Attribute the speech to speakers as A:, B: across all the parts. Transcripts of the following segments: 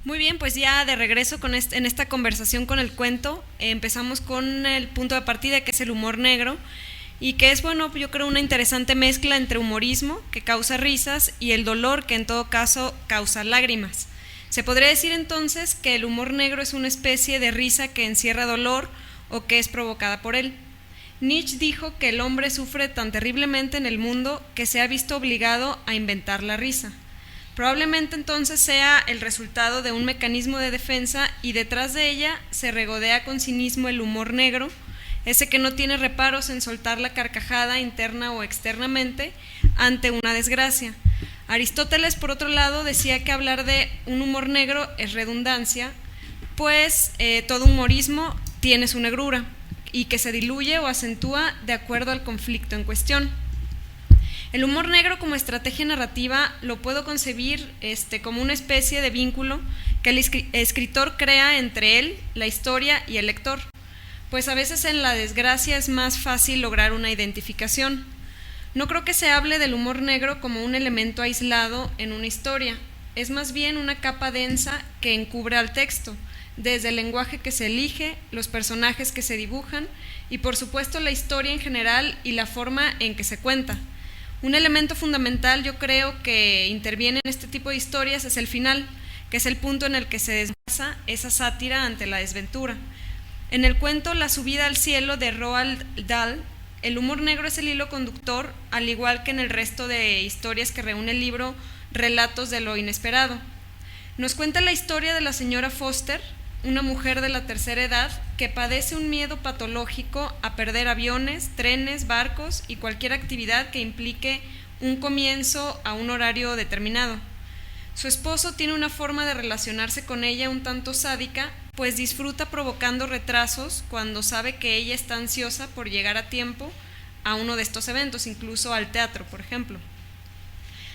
A: Muy bien, pues ya de regreso en esta conversación con el cuento, empezamos con el punto de partida, que es el humor negro, y que es, bueno, yo creo una interesante mezcla entre humorismo, que causa risas, y el dolor, que en todo caso causa lágrimas. Se podría decir entonces que el humor negro es una especie de risa que encierra dolor o que es provocada por él. Nietzsche dijo que el hombre sufre tan terriblemente en el mundo que se ha visto obligado a inventar la risa. Probablemente entonces sea el resultado de un mecanismo de defensa y detrás de ella se regodea con cinismo el humor negro, ese que no tiene reparos en soltar la carcajada interna o externamente ante una desgracia. Aristóteles, por otro lado, decía que hablar de un humor negro es redundancia, pues todo humorismo tiene su negrura y que se diluye o acentúa de acuerdo al conflicto en cuestión. El humor negro como estrategia narrativa lo puedo concebir como una especie de vínculo que el escritor crea entre él, la historia y el lector, pues a veces en la desgracia es más fácil lograr una identificación. No creo que se hable del humor negro como un elemento aislado en una historia, es más bien una capa densa que encubre al texto, desde el lenguaje que se elige, los personajes que se dibujan y por supuesto la historia en general y la forma en que se cuenta. Un elemento fundamental, yo creo, que interviene en este tipo de historias es el final, que es el punto en el que se desplaza esa sátira ante la desventura. En el cuento La subida al cielo de Roald Dahl, el humor negro es el hilo conductor, al igual que en el resto de historias que reúne el libro Relatos de lo inesperado. Nos cuenta la historia de la señora Foster, una mujer de la tercera edad que padece un miedo patológico a perder aviones, trenes, barcos y cualquier actividad que implique un comienzo a un horario determinado. Su esposo tiene una forma de relacionarse con ella un tanto sádica, pues disfruta provocando retrasos cuando sabe que ella está ansiosa por llegar a tiempo a uno de estos eventos, incluso al teatro, por ejemplo.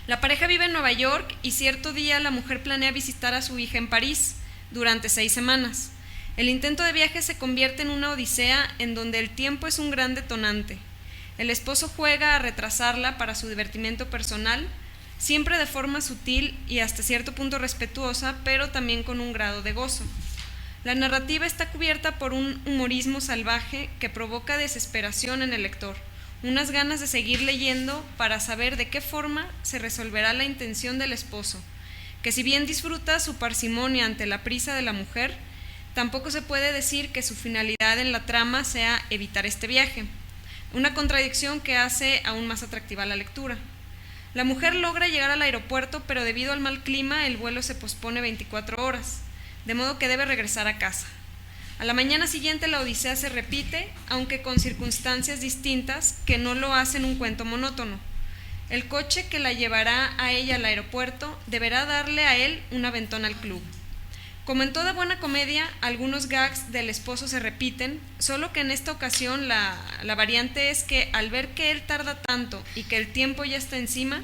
A: La pareja vive en Nueva York y cierto día la mujer planea visitar a su hija en París durante 6 semanas. El intento de viaje se convierte en una odisea en donde el tiempo es un gran detonante. El esposo juega a retrasarla para su divertimento personal, siempre de forma sutil y hasta cierto punto respetuosa, pero también con un grado de gozo. La narrativa está cubierta por un humorismo salvaje que provoca desesperación en el lector, unas ganas de seguir leyendo para saber de qué forma se resolverá la intención del esposo, que si bien disfruta su parsimonia ante la prisa de la mujer, tampoco se puede decir que su finalidad en la trama sea evitar este viaje, una contradicción que hace aún más atractiva la lectura. La mujer logra llegar al aeropuerto, pero debido al mal clima el vuelo se pospone 24 horas, de modo que debe regresar a casa. A la mañana siguiente la odisea se repite, aunque con circunstancias distintas que no lo hacen un cuento monótono. El coche que la llevará a ella al aeropuerto deberá darle a él un aventón al club. Como en toda buena comedia, algunos gags del esposo se repiten, solo que en esta ocasión la variante es que al ver que él tarda tanto y que el tiempo ya está encima,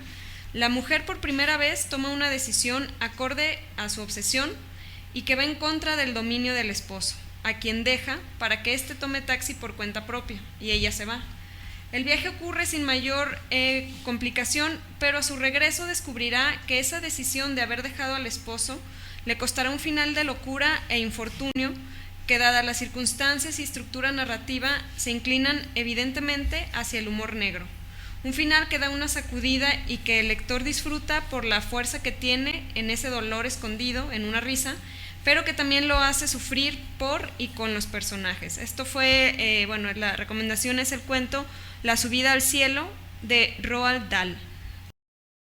A: la mujer por primera vez toma una decisión acorde a su obsesión y que va en contra del dominio del esposo, a quien deja para que éste tome taxi por cuenta propia, y ella se va. El viaje ocurre sin mayor complicación, pero a su regreso descubrirá que esa decisión de haber dejado al esposo le costará un final de locura e infortunio que, dadas las circunstancias y estructura narrativa, se inclinan evidentemente hacia el humor negro. Un final que da una sacudida y que el lector disfruta por la fuerza que tiene en ese dolor escondido, en una risa, pero que también lo hace sufrir por y con los personajes. Esto fue, la recomendación es el cuento La subida al cielo de Roald Dahl.